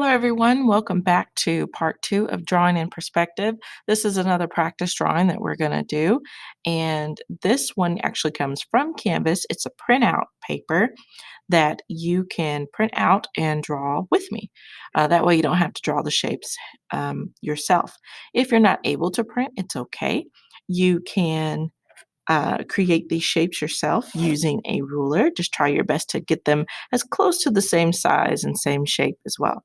Hello everyone, welcome back to part 2 of Drawing in Perspective. This is another practice drawing that we're going to do, and this one actually comes from Canvas. It's a printout paper that you can print out and draw with me. That way you don't have to draw the shapes yourself. If you're not able to print, it's okay. You can create these shapes yourself using a ruler. Just try your best to get them as close to the same size and same shape as well.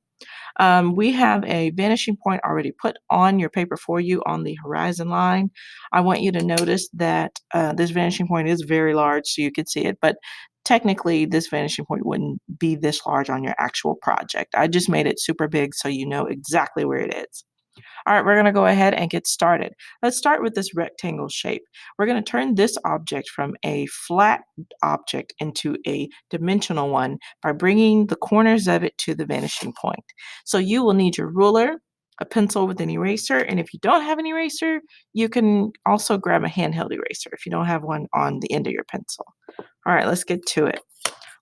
We have a vanishing point already put on your paper for you on the horizon line. I want you to notice that this vanishing point is very large so you can see it, but technically this vanishing point wouldn't be this large on your actual project. I just made it super big so you know exactly where it is. All right, we're going to go ahead and get started. Let's start with this rectangle shape. We're going to turn this object from a flat object into a dimensional one by bringing the corners of it to the vanishing point. So you will need your ruler, a pencil with an eraser, and if you don't have an eraser, you can also grab a handheld eraser if you don't have one on the end of your pencil. All right, let's get to it.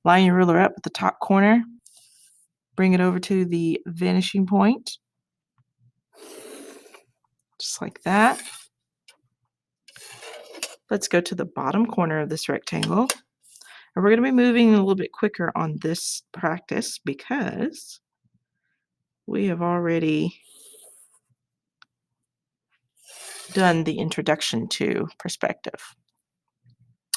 Line your ruler up at the top corner. Bring it over to the vanishing point. Just like that. Let's go to the bottom corner of this rectangle. And we're going to be moving a little bit quicker on this practice because we have already done the introduction to perspective.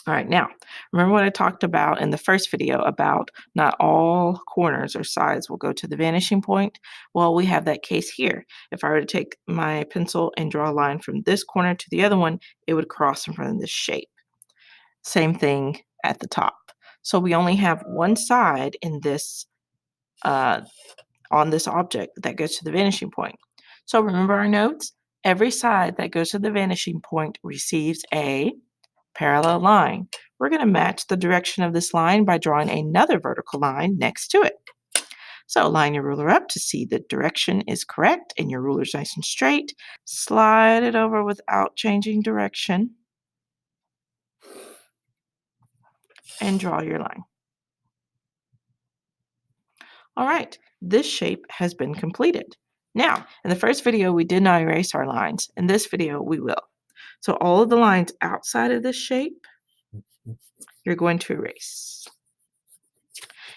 All right, now, remember what I talked about in the first video about not all corners or sides will go to the vanishing point? Well, we have that case here. If I were to take my pencil and draw a line from this corner to the other one, it would cross in front of this shape. Same thing at the top. So we only have one side in this on this object that goes to the vanishing point. So remember our notes? Every side that goes to the vanishing point receives a parallel line. We're going to match the direction of this line by drawing another vertical line next to it. So line your ruler up to see the direction is correct and your ruler's nice and straight. Slide it over without changing direction and draw your line. All right, this shape has been completed. Now, in the first video, we did not erase our lines. In this video, we will. So all of the lines outside of this shape, you're going to erase.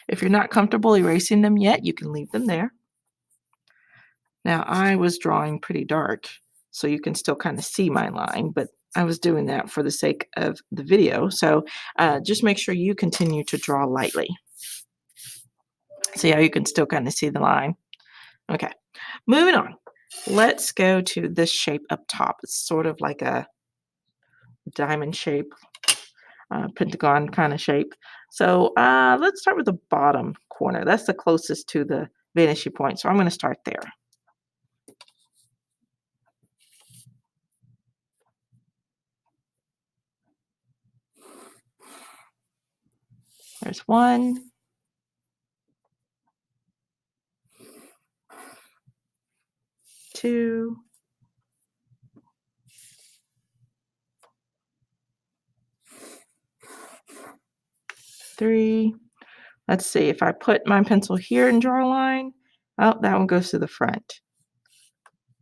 If you're not comfortable erasing them yet, you can leave them there. Now, I was drawing pretty dark, so you can still kind of see my line, but I was doing that for the sake of the video. So just make sure you continue to draw lightly. See how you can still kind of see the line? Okay, moving on. Let's go to this shape up top. It's sort of like a diamond shape, pentagon kind of shape. So let's start with the bottom corner. That's the closest to the vanishing point. So I'm going to start there. There's one. Two. Three. Let's see, if I put my pencil here and draw a line, oh, that one goes to the front.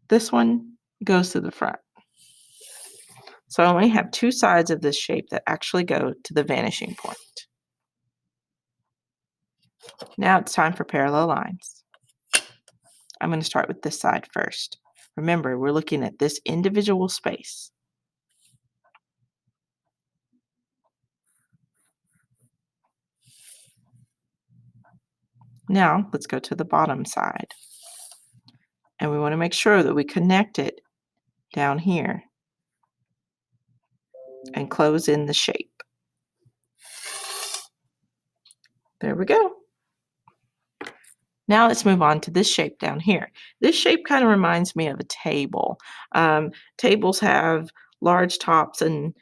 This one goes to the front. So I only have two sides of this shape that actually go to the vanishing point. Now it's time for parallel lines. I'm going to start with this side first. Remember, we're looking at this individual space. Now let's go to the bottom side. And we want to make sure that we connect it down here and close in the shape. There we go. Now let's move on to this shape down here. This shape kind of reminds me of a table. Tables have large tops and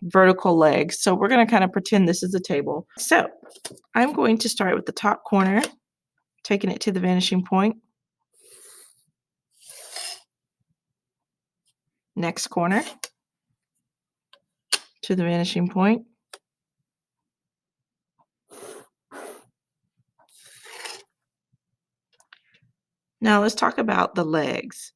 vertical legs. So we're going to kind of pretend this is a table. So I'm going to start with the top corner, taking it to the vanishing point. Next corner to the vanishing point. Now let's talk about the legs.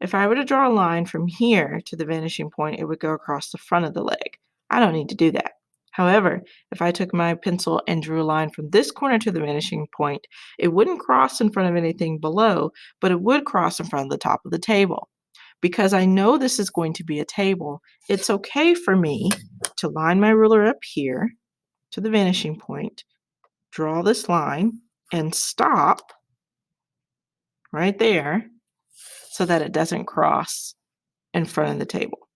If I were to draw a line from here to the vanishing point, it would go across the front of the leg. I don't need to do that. However, if I took my pencil and drew a line from this corner to the vanishing point, it wouldn't cross in front of anything below, but it would cross in front of the top of the table. Because I know this is going to be a table, it's okay for me to line my ruler up here to the vanishing point, draw this line, and stop right there so that it doesn't cross in front of the table.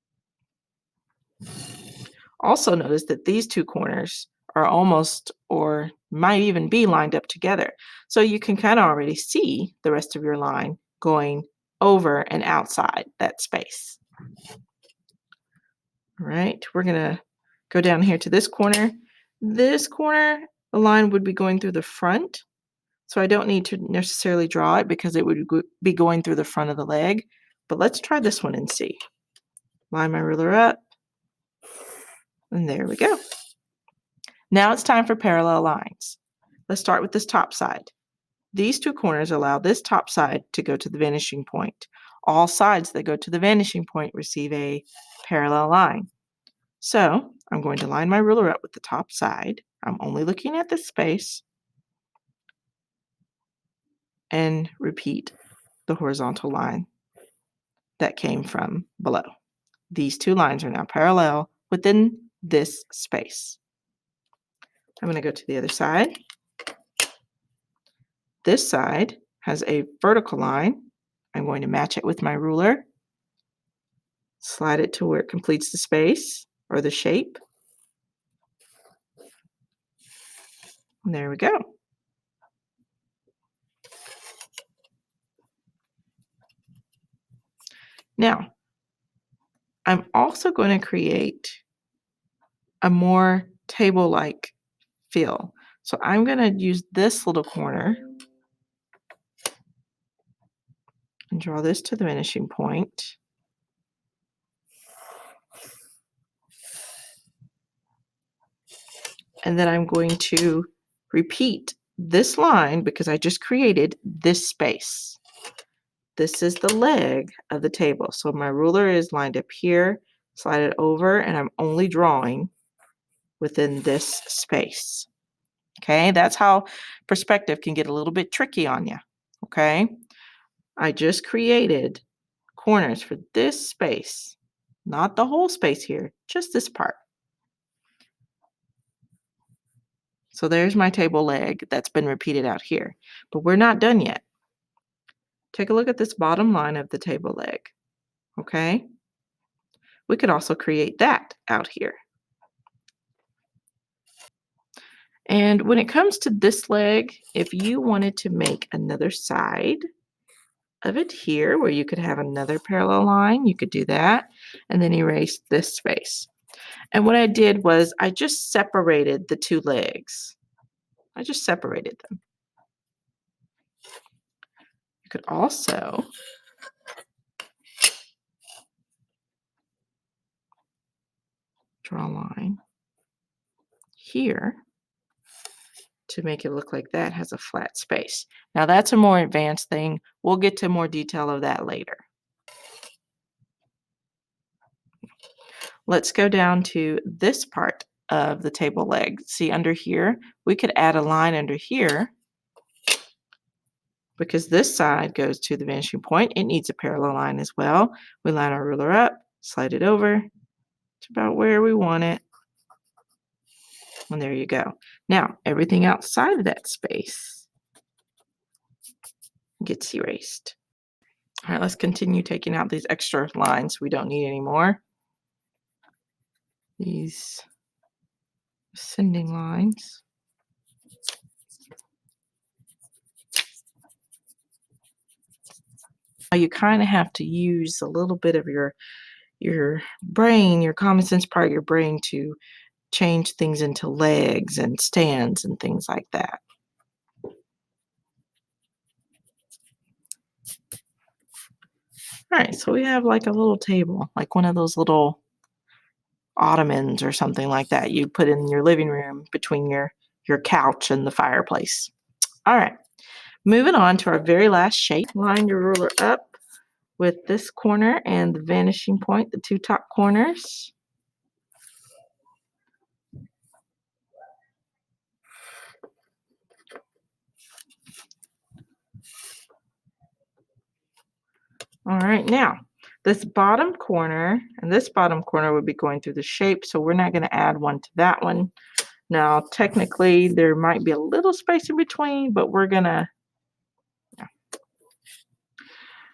Also notice that these two corners are almost or might even be lined up together. So you can kind of already see the rest of your line going over and outside that space. All right, we're gonna go down here to this corner. This corner, the line would be going through the front. So I don't need to necessarily draw it because it would be going through the front of the leg. But let's try this one and see. Line my ruler up. And there we go. Now it's time for parallel lines. Let's start with this top side. These two corners allow this top side to go to the vanishing point. All sides that go to the vanishing point receive a parallel line. So I'm going to line my ruler up with the top side. I'm only looking at this space and repeat the horizontal line that came from below. These two lines are now parallel within this space. I'm going to go to the other side. This side has a vertical line. I'm going to match it with my ruler, slide it to where it completes the space or the shape. And there we go. Now, I'm also going to create a more table-like feel. So I'm going to use this little corner and draw this to the vanishing point. And then I'm going to repeat this line because I just created this space. This is the leg of the table. So my ruler is lined up here, slide it over, and I'm only drawing within this space. Okay, that's how perspective can get a little bit tricky on you. Okay, I just created corners for this space, not the whole space here, just this part. So there's my table leg that's been repeated out here, but we're not done yet. Take a look at this bottom line of the table leg, okay? We could also create that out here. And when it comes to this leg, if you wanted to make another side of it here where you could have another parallel line, you could do that and then erase this space. And what I did was I just separated the two legs. I just separated them. You could also draw a line here to make it look like that has a flat space. Now that's a more advanced thing. We'll get to more detail of that later. Let's go down to this part of the table leg. See under here, we could add a line under here because this side goes to the vanishing point. It needs a parallel line as well. We line our ruler up, slide it over to about where we want it. And there you go. Now, everything outside of that space gets erased. All right, let's continue taking out these extra lines we don't need anymore. These ascending lines. You kind of have to use a little bit of your brain, your common sense part of your brain to change things into legs and stands and things like that. All right, so we have like a little table, like one of those little ottomans or something like that you put in your living room between your couch and the fireplace. All right, Moving on to our very last shape, line your ruler up with this corner and the vanishing point, the two top corners. All right, now this bottom corner and this bottom corner would be going through the shape, so we're not going to add one to that one. Now, technically, there might be a little space in between, but we're going to. Yeah.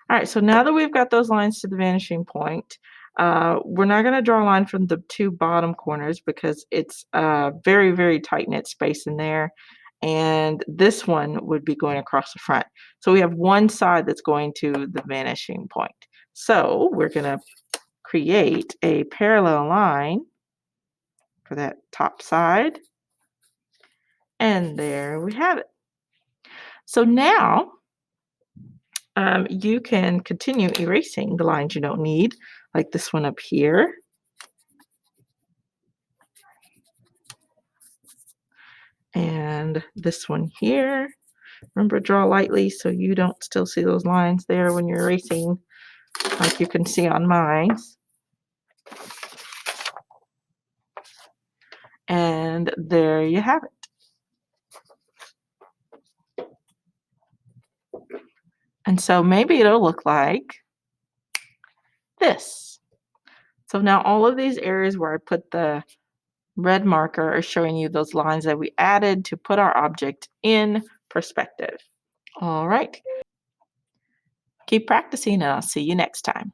All right, so now that we've got those lines to the vanishing point, we're not going to draw a line from the two bottom corners because it's a very, very tight knit space in there. And this one would be going across the front. So we have one side that's going to the vanishing point. So we're going to create a parallel line for that top side. And there we have it. So now you can continue erasing the lines you don't need, like this one up here. And this one here. Remember, draw lightly so you don't still see those lines there when you're erasing, like you can see on mine. And there you have it. And so maybe it'll look like this. So now all of these areas where I put the red marker are showing you those lines that we added to put our object in perspective. All right. Keep practicing and I'll see you next time.